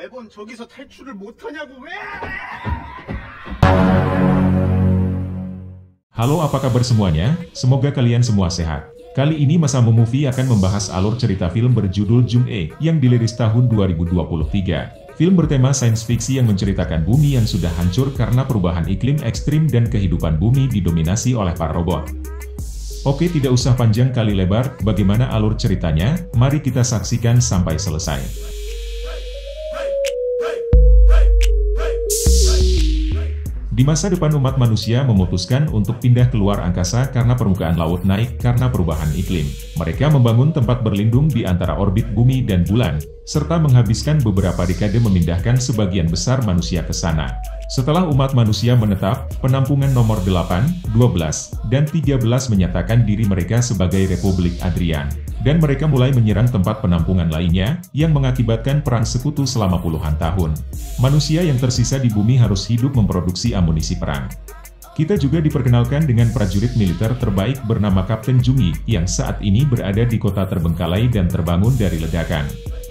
매번 저기서 탈출을 못하냐고 왜? Halo, apa kabar semuanya? Semoga kalian semua sehat. Kali ini Masamo Movie akan membahas alur cerita film berjudul Jung-e yang dirilis tahun 2023. Film bertema sains fiksi yang menceritakan bumi yang sudah hancur karena perubahan iklim ekstrim dan kehidupan bumi didominasi oleh para robot. Oke, tidak usah panjang kali lebar, bagaimana alur ceritanya? Mari kita saksikan sampai selesai. Di masa depan umat manusia memutuskan untuk pindah keluar angkasa karena permukaan laut naik karena perubahan iklim. Mereka membangun tempat berlindung di antara orbit bumi dan bulan, serta menghabiskan beberapa dekade memindahkan sebagian besar manusia ke sana. Setelah umat manusia menetap, penampungan nomor 8, 12, dan 13 menyatakan diri mereka sebagai Republik Adrian. Dan mereka mulai menyerang tempat penampungan lainnya, yang mengakibatkan perang sekutu selama puluhan tahun. Manusia yang tersisa di bumi harus hidup memproduksi amunisi perang. Kita juga diperkenalkan dengan prajurit militer terbaik bernama Kapten Jung-e, yang saat ini berada di kota terbengkalai dan terbangun dari ledakan.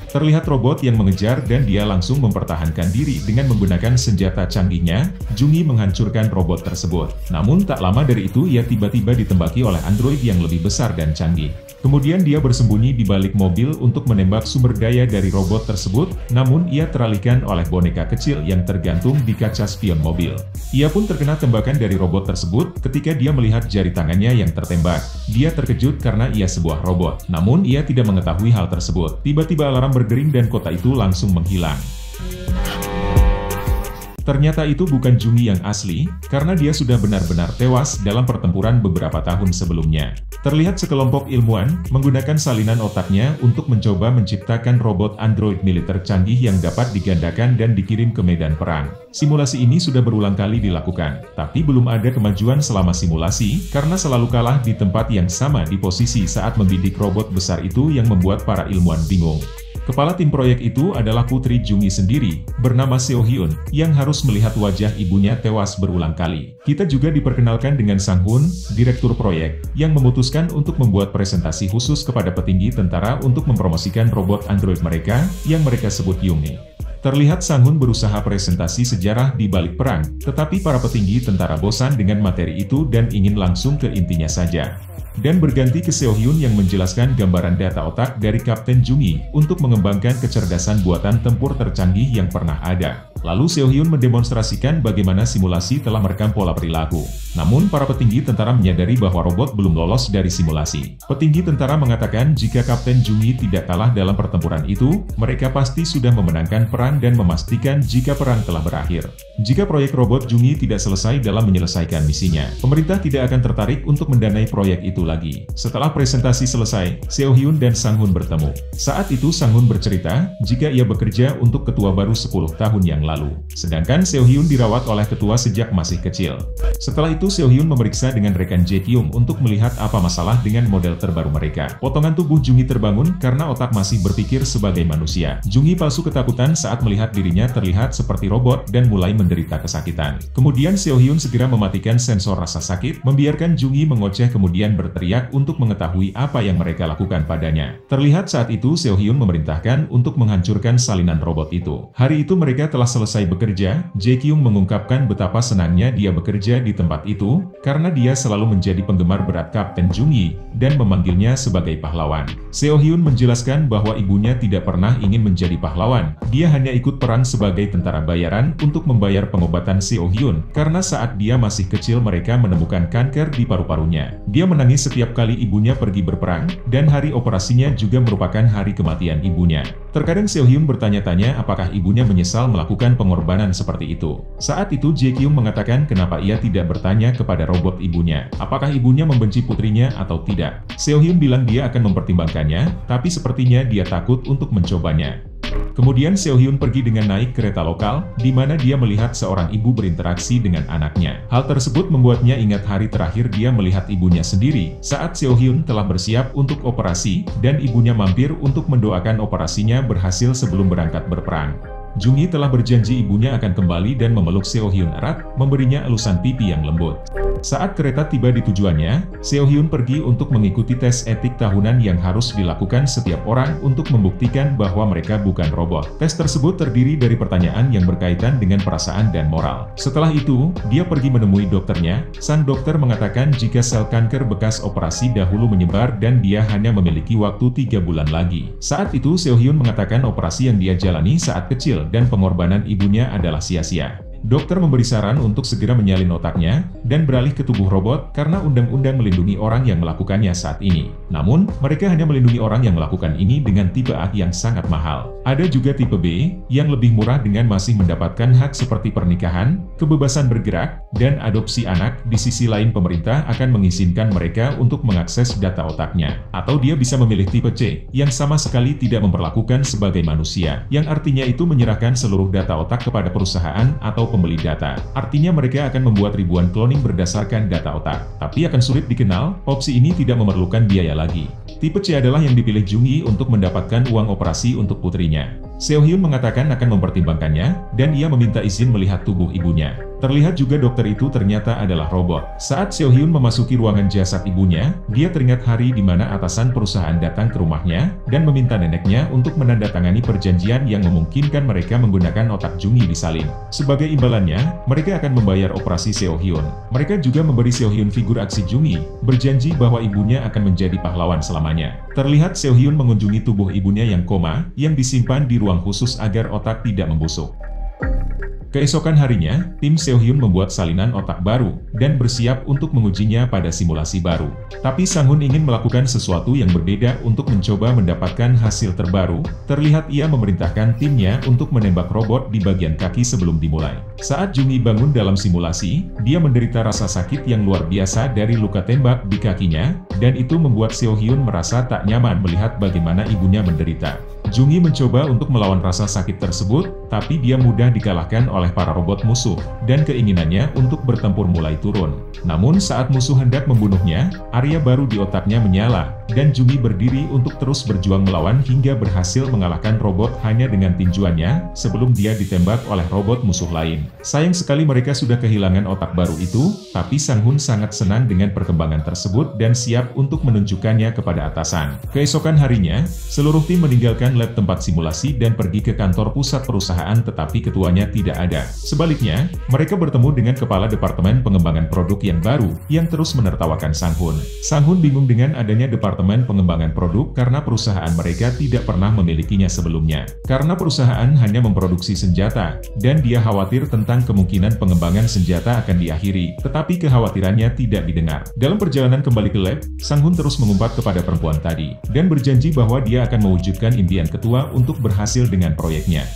Terlihat robot yang mengejar dan dia langsung mempertahankan diri dengan menggunakan senjata canggihnya. Jung-e menghancurkan robot tersebut. Namun tak lama dari itu ia tiba-tiba ditembaki oleh android yang lebih besar dan canggih. Kemudian dia bersembunyi di balik mobil untuk menembak sumber daya dari robot tersebut, namun ia teralihkan oleh boneka kecil yang tergantung di kaca spion mobil. Ia pun terkena tembakan dari robot tersebut ketika dia melihat jari tangannya yang tertembak. Dia terkejut karena ia sebuah robot, namun ia tidak mengetahui hal tersebut. Tiba-tiba alarm berdering dan kota itu langsung menghilang. Ternyata itu bukan Jung-e yang asli, karena dia sudah benar-benar tewas dalam pertempuran beberapa tahun sebelumnya. Terlihat sekelompok ilmuwan menggunakan salinan otaknya untuk mencoba menciptakan robot android militer canggih yang dapat digandakan dan dikirim ke medan perang. Simulasi ini sudah berulang kali dilakukan, tapi belum ada kemajuan selama simulasi, karena selalu kalah di tempat yang sama di posisi saat membidik robot besar itu yang membuat para ilmuwan bingung. Kepala tim proyek itu adalah putri Jung-e sendiri, bernama Seo-hyun, yang harus melihat wajah ibunya tewas berulang kali. Kita juga diperkenalkan dengan Sang-hun, direktur proyek, yang memutuskan untuk membuat presentasi khusus kepada petinggi tentara untuk mempromosikan robot android mereka, yang mereka sebut Jung-e. Terlihat Sang-hun berusaha presentasi sejarah di balik perang, tetapi para petinggi tentara bosan dengan materi itu dan ingin langsung ke intinya saja. Dan berganti ke Seo-hyun yang menjelaskan gambaran data otak dari Kapten Jung-e untuk mengembangkan kecerdasan buatan tempur tercanggih yang pernah ada. Lalu Seo-hyun mendemonstrasikan bagaimana simulasi telah merekam pola perilaku. Namun para petinggi tentara menyadari bahwa robot belum lolos dari simulasi. Petinggi tentara mengatakan jika Kapten Jung-e tidak kalah dalam pertempuran itu, mereka pasti sudah memenangkan perang dan memastikan jika perang telah berakhir. Jika proyek robot Jung-e tidak selesai dalam menyelesaikan misinya, pemerintah tidak akan tertarik untuk mendanai proyek itu lagi. Setelah presentasi selesai, Seo-hyun dan Sang-hun bertemu. Saat itu Sang-hun bercerita jika ia bekerja untuk ketua baru 10 tahun yang lalu. Sedangkan Seo-hyun dirawat oleh ketua sejak masih kecil. Setelah itu Seo-hyun memeriksa dengan rekan Jae-kyung untuk melihat apa masalah dengan model terbaru mereka. Potongan tubuh Jung-e terbangun karena otak masih berpikir sebagai manusia. Jung-e palsu ketakutan saat melihat dirinya terlihat seperti robot dan mulai menderita kesakitan. Kemudian Seo-hyun segera mematikan sensor rasa sakit, membiarkan Jung-e mengoceh kemudian berteriak untuk mengetahui apa yang mereka lakukan padanya. Terlihat saat itu Seo-hyun memerintahkan untuk menghancurkan salinan robot itu. Hari itu mereka telah selesai bekerja. Jae-kyung mengungkapkan betapa senangnya dia bekerja di tempat itu, karena dia selalu menjadi penggemar berat Kapten Jung-e, dan memanggilnya sebagai pahlawan. Seo-hyun menjelaskan bahwa ibunya tidak pernah ingin menjadi pahlawan, dia hanya ikut peran sebagai tentara bayaran untuk membayar pengobatan Seo-hyun, karena saat dia masih kecil mereka menemukan kanker di paru-parunya. Dia menangis setiap kali ibunya pergi berperang, dan hari operasinya juga merupakan hari kematian ibunya. Terkadang Seo-hyun bertanya-tanya apakah ibunya menyesal melakukan pengorbanan seperti itu. Saat itu Jae-kyung mengatakan kenapa ia tidak bertanya kepada robot ibunya, apakah ibunya membenci putrinya atau tidak. Seo-hyun bilang dia akan mempertimbangkannya, tapi sepertinya dia takut untuk mencobanya. Kemudian Seo-hyun pergi dengan naik kereta lokal, di mana dia melihat seorang ibu berinteraksi dengan anaknya. Hal tersebut membuatnya ingat hari terakhir dia melihat ibunya sendiri, saat Seo-hyun telah bersiap untuk operasi, dan ibunya mampir untuk mendoakan operasinya berhasil sebelum berangkat berperang. Jung-e telah berjanji ibunya akan kembali dan memeluk Seo-hyun erat, memberinya elusan pipi yang lembut. Saat kereta tiba di tujuannya, Seo Hyun pergi untuk mengikuti tes etik tahunan yang harus dilakukan setiap orang untuk membuktikan bahwa mereka bukan robot. Tes tersebut terdiri dari pertanyaan yang berkaitan dengan perasaan dan moral. Setelah itu, dia pergi menemui dokternya. Sang dokter mengatakan jika sel kanker bekas operasi dahulu menyebar dan dia hanya memiliki waktu 3 bulan lagi. Saat itu Seo Hyun mengatakan operasi yang dia jalani saat kecil dan pengorbanan ibunya adalah sia-sia. Dokter memberi saran untuk segera menyalin otaknya dan beralih ke tubuh robot karena undang-undang melindungi orang yang melakukannya saat ini. Namun, mereka hanya melindungi orang yang melakukan ini dengan tipe A yang sangat mahal. Ada juga tipe B yang lebih murah dengan masih mendapatkan hak seperti pernikahan, kebebasan bergerak, dan adopsi anak. Di sisi lain, pemerintah akan mengizinkan mereka untuk mengakses data otaknya. Atau dia bisa memilih tipe C yang sama sekali tidak memperlakukan sebagai manusia, yang artinya itu menyerahkan seluruh data otak kepada perusahaan atau pembeli data. Artinya mereka akan membuat ribuan cloning berdasarkan data otak. Tapi akan sulit dikenal, opsi ini tidak memerlukan biaya lagi. Tipe C adalah yang dipilih Jung-gi untuk mendapatkan uang operasi untuk putrinya. Seo Hyun mengatakan akan mempertimbangkannya, dan ia meminta izin melihat tubuh ibunya. Terlihat juga dokter itu ternyata adalah robot. Saat Seo Hyun memasuki ruangan jasad ibunya, dia teringat hari di mana atasan perusahaan datang ke rumahnya, dan meminta neneknya untuk menandatangani perjanjian yang memungkinkan mereka menggunakan otak Jung-gi disalin. Sebagai imbalannya, mereka akan membayar operasi Seo Hyun. Mereka juga memberi Seo Hyun figur aksi Jung-gi, berjanji bahwa ibunya akan menjadi pahlawan selamanya. Terlihat Seo Hyun mengunjungi tubuh ibunya yang koma, yang disimpan di ruang khusus agar otak tidak membusuk. Keesokan harinya, tim Seo Hyun membuat salinan otak baru, dan bersiap untuk mengujinya pada simulasi baru. Tapi Sang Hun ingin melakukan sesuatu yang berbeda untuk mencoba mendapatkan hasil terbaru. Terlihat ia memerintahkan timnya untuk menembak robot di bagian kaki sebelum dimulai. Saat Jung-gi bangun dalam simulasi, dia menderita rasa sakit yang luar biasa dari luka tembak di kakinya, dan itu membuat Seo Hyun merasa tak nyaman melihat bagaimana ibunya menderita. Jung-gi mencoba untuk melawan rasa sakit tersebut, tapi dia mudah dikalahkan oleh para robot musuh, dan keinginannya untuk bertempur mulai turun. Namun saat musuh hendak membunuhnya, area baru di otaknya menyala, dan Jung-gi berdiri untuk terus berjuang melawan hingga berhasil mengalahkan robot hanya dengan tinjuannya, sebelum dia ditembak oleh robot musuh lain. Sayang sekali mereka sudah kehilangan otak baru itu, tapi Sang Hun sangat senang dengan perkembangan tersebut dan siap untuk menunjukkannya kepada atasan. Keesokan harinya, seluruh tim meninggalkan lab tempat simulasi dan pergi ke kantor pusat perusahaan, tetapi ketuanya tidak ada. Sebaliknya, mereka bertemu dengan kepala departemen pengembangan produk yang baru, yang terus menertawakan Sang Hun. Sang Hun bingung dengan adanya departemen pengembangan produk karena perusahaan mereka tidak pernah memilikinya sebelumnya. Karena perusahaan hanya memproduksi senjata, dan dia khawatir tentang kemungkinan pengembangan senjata akan diakhiri, tetapi kekhawatirannya tidak didengar. Dalam perjalanan kembali ke lab, Sang Hun terus mengumpat kepada perempuan tadi, dan berjanji bahwa dia akan mewujudkan impian ketua untuk berhasil dengan proyeknya.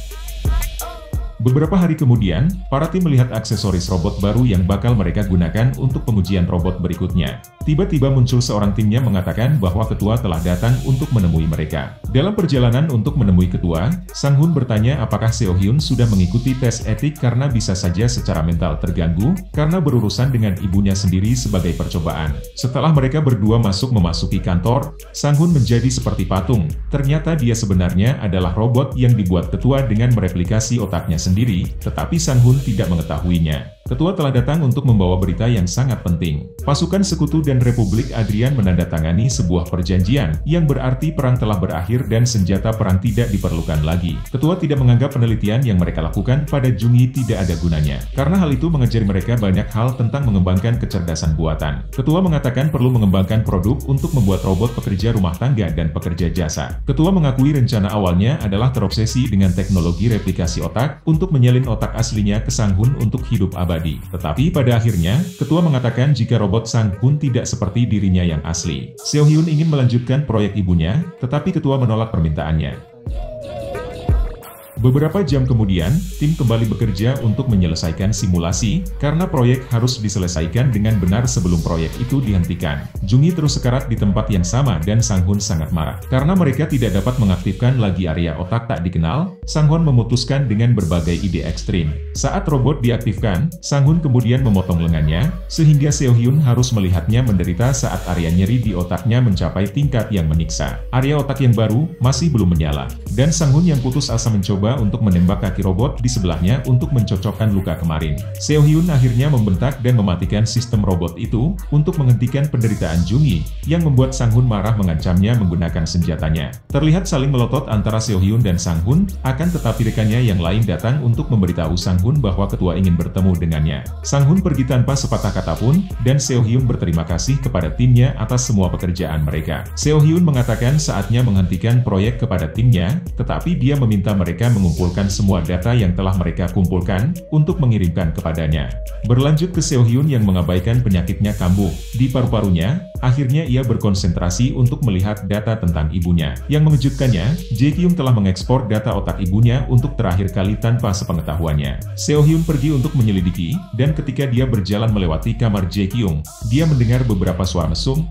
Beberapa hari kemudian, para tim melihat aksesoris robot baru yang bakal mereka gunakan untuk pengujian robot berikutnya. Tiba-tiba muncul seorang timnya mengatakan bahwa ketua telah datang untuk menemui mereka. Dalam perjalanan untuk menemui ketua, Sang Hun bertanya apakah Seo Hyun sudah mengikuti tes etik karena bisa saja secara mental terganggu, karena berurusan dengan ibunya sendiri sebagai percobaan. Setelah mereka berdua memasuki kantor, Sang Hun menjadi seperti patung. Ternyata dia sebenarnya adalah robot yang dibuat ketua dengan mereplikasi otaknya sendiri, tetapi Sang Hun tidak mengetahuinya. Ketua telah datang untuk membawa berita yang sangat penting. Pasukan Sekutu dan Republik Adrian menandatangani sebuah perjanjian, yang berarti perang telah berakhir dan senjata perang tidak diperlukan lagi. Ketua tidak menganggap penelitian yang mereka lakukan pada Jung-gi tidak ada gunanya, karena hal itu mengajari mereka banyak hal tentang mengembangkan kecerdasan buatan. Ketua mengatakan perlu mengembangkan produk untuk membuat robot pekerja rumah tangga dan pekerja jasa. Ketua mengakui rencana awalnya adalah terobsesi dengan teknologi replikasi otak untuk menyalin otak aslinya ke Sang Hun untuk hidup abadi. Tetapi pada akhirnya, ketua mengatakan jika robot Sang Hun tidak seperti dirinya yang asli. Seo Hyun ingin melanjutkan proyek ibunya, tetapi ketua menolak permintaannya. Beberapa jam kemudian, tim kembali bekerja untuk menyelesaikan simulasi, karena proyek harus diselesaikan dengan benar sebelum proyek itu dihentikan. Jung-gi terus sekarat di tempat yang sama dan Sang Hun sangat marah. Karena mereka tidak dapat mengaktifkan lagi area otak tak dikenal, Sang Hun memutuskan dengan berbagai ide ekstrim. Saat robot diaktifkan, Sang Hun kemudian memotong lengannya, sehingga Seo Hyun harus melihatnya menderita saat area nyeri di otaknya mencapai tingkat yang menyiksa. Area otak yang baru masih belum menyala, dan Sang Hun yang putus asa mencoba mencoba untuk menembak kaki robot di sebelahnya untuk mencocokkan luka kemarin. Seo Hyun akhirnya membentak dan mematikan sistem robot itu untuk menghentikan penderitaan Jungi, yang membuat Sang Hun marah mengancamnya menggunakan senjatanya. Terlihat saling melotot antara Seo Hyun dan Sang Hun, akan tetapi rekannya yang lain datang untuk memberitahu Sang Hun bahwa ketua ingin bertemu dengannya. Sang Hun pergi tanpa sepatah kata pun, dan Seo Hyun berterima kasih kepada timnya atas semua pekerjaan mereka. Seo Hyun mengatakan saatnya menghentikan proyek kepada timnya, tetapi dia meminta mereka mengumpulkan semua data yang telah mereka kumpulkan untuk mengirimkan kepadanya. Berlanjut ke Seo Hyun yang mengabaikan penyakitnya kambuh di paru-parunya, akhirnya ia berkonsentrasi untuk melihat data tentang ibunya. Yang mengejutkannya, Jae Kyung telah mengekspor data otak ibunya untuk terakhir kali tanpa sepengetahuannya. Seo Hyun pergi untuk menyelidiki, dan ketika dia berjalan melewati kamar Jae Kyung, dia mendengar beberapa suara mesum.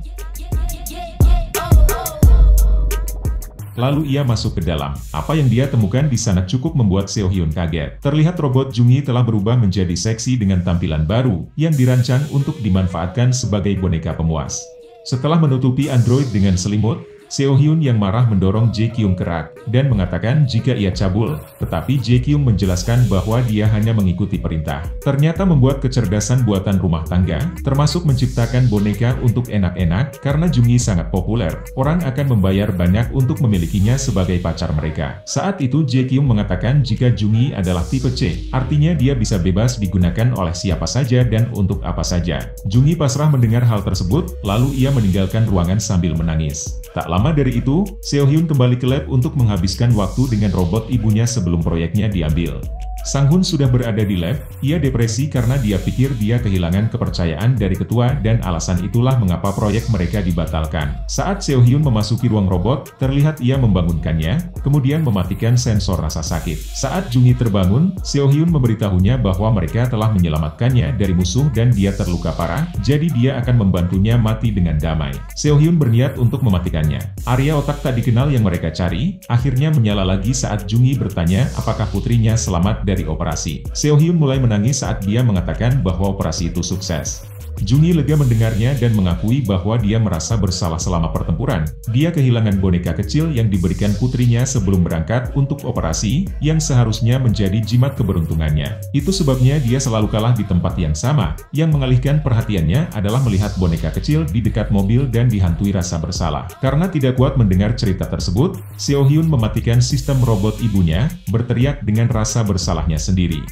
Lalu ia masuk ke dalam. Apa yang dia temukan di sana cukup membuat Seo Hyun kaget. Terlihat robot Jungi telah berubah menjadi seksi dengan tampilan baru, yang dirancang untuk dimanfaatkan sebagai boneka pemuas. Setelah menutupi android dengan selimut, Seo Hyun yang marah mendorong Jae Kyung ke rak, dan mengatakan jika ia cabul, tetapi Jae Kyung menjelaskan bahwa dia hanya mengikuti perintah. Ternyata membuat kecerdasan buatan rumah tangga, termasuk menciptakan boneka untuk enak-enak, karena Jungi sangat populer, orang akan membayar banyak untuk memilikinya sebagai pacar mereka. Saat itu Jae Kyung mengatakan jika Jungi adalah tipe C, artinya dia bisa bebas digunakan oleh siapa saja dan untuk apa saja. Jungi pasrah mendengar hal tersebut, lalu ia meninggalkan ruangan sambil menangis. Tak lama dari itu, Seo Hyun kembali ke lab untuk menghabiskan waktu dengan robot ibunya sebelum proyeknya diambil. Sang Hun sudah berada di lab, ia depresi karena dia pikir dia kehilangan kepercayaan dari ketua dan alasan itulah mengapa proyek mereka dibatalkan. Saat Seo Hyun memasuki ruang robot, terlihat ia membangunkannya, kemudian mematikan sensor rasa sakit. Saat Jungi terbangun, Seo Hyun memberitahunya bahwa mereka telah menyelamatkannya dari musuh dan dia terluka parah, jadi dia akan membantunya mati dengan damai. Seo Hyun berniat untuk mematikannya. Area otak tak dikenal yang mereka cari, akhirnya menyala lagi saat Jungi bertanya apakah putrinya selamat dari operasi. Seo Hyun mulai menangis saat dia mengatakan bahwa operasi itu sukses. Jungi lega mendengarnya dan mengakui bahwa dia merasa bersalah selama pertempuran. Dia kehilangan boneka kecil yang diberikan putrinya sebelum berangkat untuk operasi, yang seharusnya menjadi jimat keberuntungannya. Itu sebabnya dia selalu kalah di tempat yang sama. Yang mengalihkan perhatiannya adalah melihat boneka kecil di dekat mobil dan dihantui rasa bersalah. Karena tidak kuat mendengar cerita tersebut, Seo Hyun mematikan sistem robot ibunya, berteriak dengan rasa bersalahnya sendiri.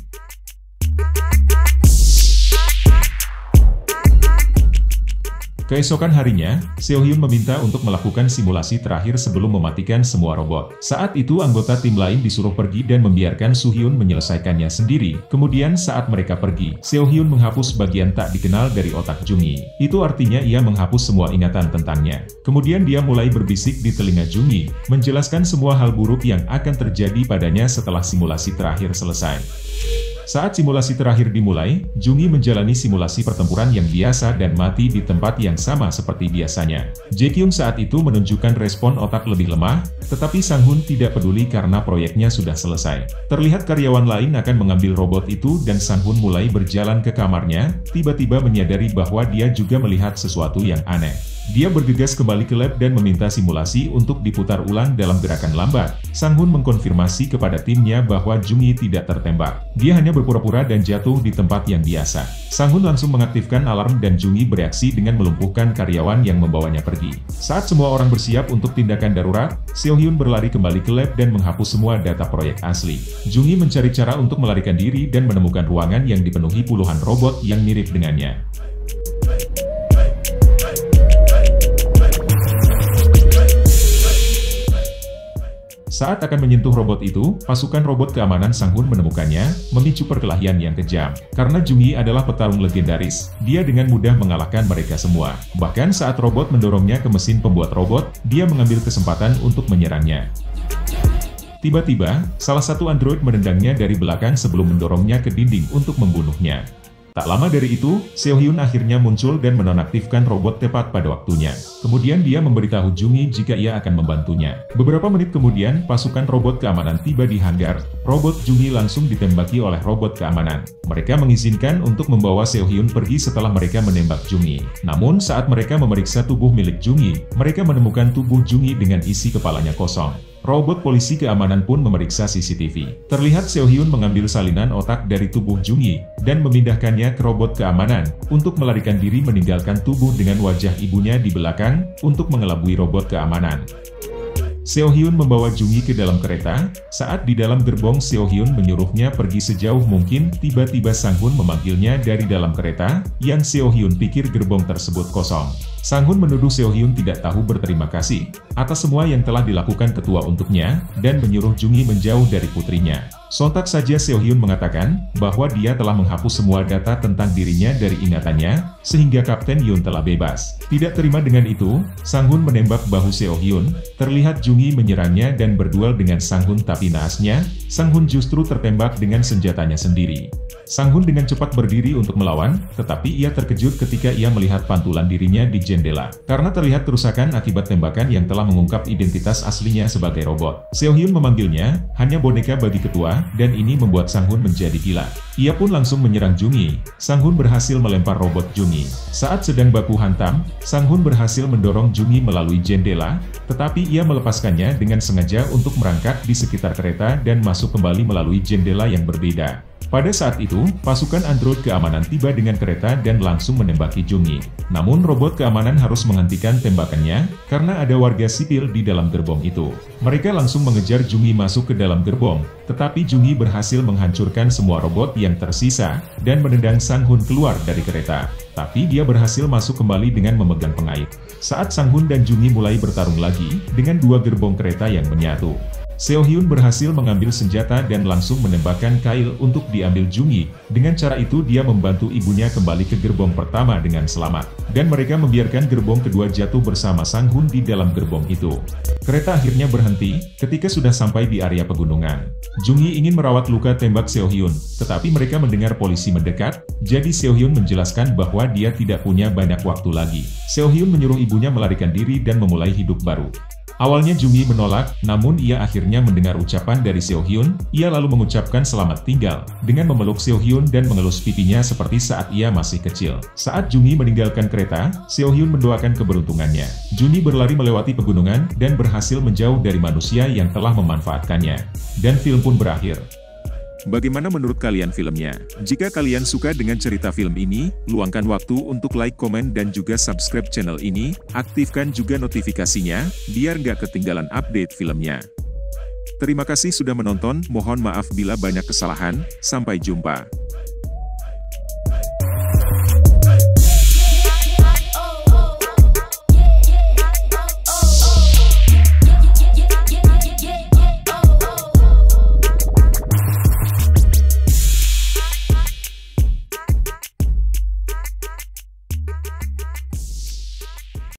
Keesokan harinya, Seo Hyun meminta untuk melakukan simulasi terakhir sebelum mematikan semua robot. Saat itu anggota tim lain disuruh pergi dan membiarkan Soo Hyun menyelesaikannya sendiri. Kemudian saat mereka pergi, Seo Hyun menghapus bagian tak dikenal dari otak Jungi. Itu artinya ia menghapus semua ingatan tentangnya. Kemudian dia mulai berbisik di telinga Jungi, menjelaskan semua hal buruk yang akan terjadi padanya setelah simulasi terakhir selesai. Saat simulasi terakhir dimulai, Jungi menjalani simulasi pertempuran yang biasa dan mati di tempat yang sama seperti biasanya. Jae Kyung saat itu menunjukkan respon otak lebih lemah, tetapi Sang Hun tidak peduli karena proyeknya sudah selesai. Terlihat karyawan lain akan mengambil robot itu dan Sang Hun mulai berjalan ke kamarnya, tiba-tiba menyadari bahwa dia juga melihat sesuatu yang aneh. Dia bergegas kembali ke lab dan meminta simulasi untuk diputar ulang dalam gerakan lambat. Sang Hun mengkonfirmasi kepada timnya bahwa Jungi tidak tertembak. Dia hanya berpura-pura dan jatuh di tempat yang biasa. Sang Hun langsung mengaktifkan alarm dan Jungi bereaksi dengan melumpuhkan karyawan yang membawanya pergi. Saat semua orang bersiap untuk tindakan darurat, Seo Hyun berlari kembali ke lab dan menghapus semua data proyek asli. Jungi mencari cara untuk melarikan diri dan menemukan ruangan yang dipenuhi puluhan robot yang mirip dengannya. Saat akan menyentuh robot itu, pasukan robot keamanan Sang Hun menemukannya, memicu perkelahian yang kejam. Karena Jungi adalah petarung legendaris, dia dengan mudah mengalahkan mereka semua. Bahkan saat robot mendorongnya ke mesin pembuat robot, dia mengambil kesempatan untuk menyerangnya. Tiba-tiba, salah satu android menendangnya dari belakang sebelum mendorongnya ke dinding untuk membunuhnya. Tak lama dari itu, Seo Hyun akhirnya muncul dan menonaktifkan robot tepat pada waktunya. Kemudian dia memberitahu Jungi jika ia akan membantunya. Beberapa menit kemudian, pasukan robot keamanan tiba di hanggar. Robot Jungi langsung ditembaki oleh robot keamanan. Mereka mengizinkan untuk membawa Seo Hyun pergi setelah mereka menembak Jungi. Namun saat mereka memeriksa tubuh milik Jungi, mereka menemukan tubuh Jungi dengan isi kepalanya kosong. Robot polisi keamanan pun memeriksa CCTV. Terlihat Seo Hyun mengambil salinan otak dari tubuh Jung-gi dan memindahkannya ke robot keamanan untuk melarikan diri meninggalkan tubuh dengan wajah ibunya di belakang untuk mengelabui robot keamanan. Seo Hyun membawa Jung-gi ke dalam kereta. Saat di dalam gerbong, Seo Hyun menyuruhnya pergi sejauh mungkin. Tiba-tiba Sang-hun memanggilnya dari dalam kereta, yang Seo Hyun pikir gerbong tersebut kosong. Sang-hun menuduh Seo Hyun tidak tahu berterima kasih atas semua yang telah dilakukan ketua untuknya, dan menyuruh Jung-gi menjauh dari putrinya. Sontak saja Seo Hyun mengatakan bahwa dia telah menghapus semua data tentang dirinya dari ingatannya, sehingga Kapten Yoon telah bebas. Tidak terima dengan itu, Sang-hun menembak bahu Seo Hyun. Terlihat Jung-gi menyerangnya dan berduel dengan Sang-hun, tapi naasnya, Sang-hun justru tertembak dengan senjatanya sendiri. Sang-hun dengan cepat berdiri untuk melawan, tetapi ia terkejut ketika ia melihat pantulan dirinya di jendela. Karena terlihat kerusakan akibat tembakan yang telah mengungkap identitas aslinya sebagai robot. Seo Hyun memanggilnya hanya boneka bagi ketua, dan ini membuat Sang-hun menjadi gila. Ia pun langsung menyerang Jung-gi. Sang-hun berhasil melempar robot Jung-gi. Saat sedang baku hantam, Sang-hun berhasil mendorong Jung-gi melalui jendela, tetapi ia melepaskannya dengan sengaja untuk merangkak di sekitar kereta dan masuk kembali melalui jendela yang berbeda. Pada saat itu, pasukan android keamanan tiba dengan kereta dan langsung menembaki Jung-gi. Namun robot keamanan harus menghentikan tembakannya, karena ada warga sipil di dalam gerbong itu. Mereka langsung mengejar Jung-gi masuk ke dalam gerbong, tetapi Jung-gi berhasil menghancurkan semua robot yang tersisa, dan menendang Sang-hun keluar dari kereta. Tapi dia berhasil masuk kembali dengan memegang pengait. Saat Sang-hun dan Jung-gi mulai bertarung lagi, dengan dua gerbong kereta yang menyatu. Seo Hyun berhasil mengambil senjata dan langsung menembakkan kail untuk diambil Jung-gi. Dengan cara itu dia membantu ibunya kembali ke gerbong pertama dengan selamat. Dan mereka membiarkan gerbong kedua jatuh bersama Sang-hun di dalam gerbong itu. Kereta akhirnya berhenti ketika sudah sampai di area pegunungan. Jung-gi ingin merawat luka tembak Seo Hyun, tetapi mereka mendengar polisi mendekat, jadi Seo Hyun menjelaskan bahwa dia tidak punya banyak waktu lagi. Seo Hyun menyuruh ibunya melarikan diri dan memulai hidup baru. Awalnya Jung-gi menolak, namun ia akhirnya mendengar ucapan dari Seo Hyun. Ia lalu mengucapkan selamat tinggal, dengan memeluk Seo Hyun dan mengelus pipinya seperti saat ia masih kecil. Saat Jung-gi meninggalkan kereta, Seo Hyun mendoakan keberuntungannya. Jung-gi berlari melewati pegunungan, dan berhasil menjauh dari manusia yang telah memanfaatkannya. Dan film pun berakhir. Bagaimana menurut kalian filmnya? Jika kalian suka dengan cerita film ini, luangkan waktu untuk like, komen, dan juga subscribe channel ini. Aktifkan juga notifikasinya, biar nggak ketinggalan update filmnya. Terima kasih sudah menonton, mohon maaf bila banyak kesalahan. Sampai jumpa.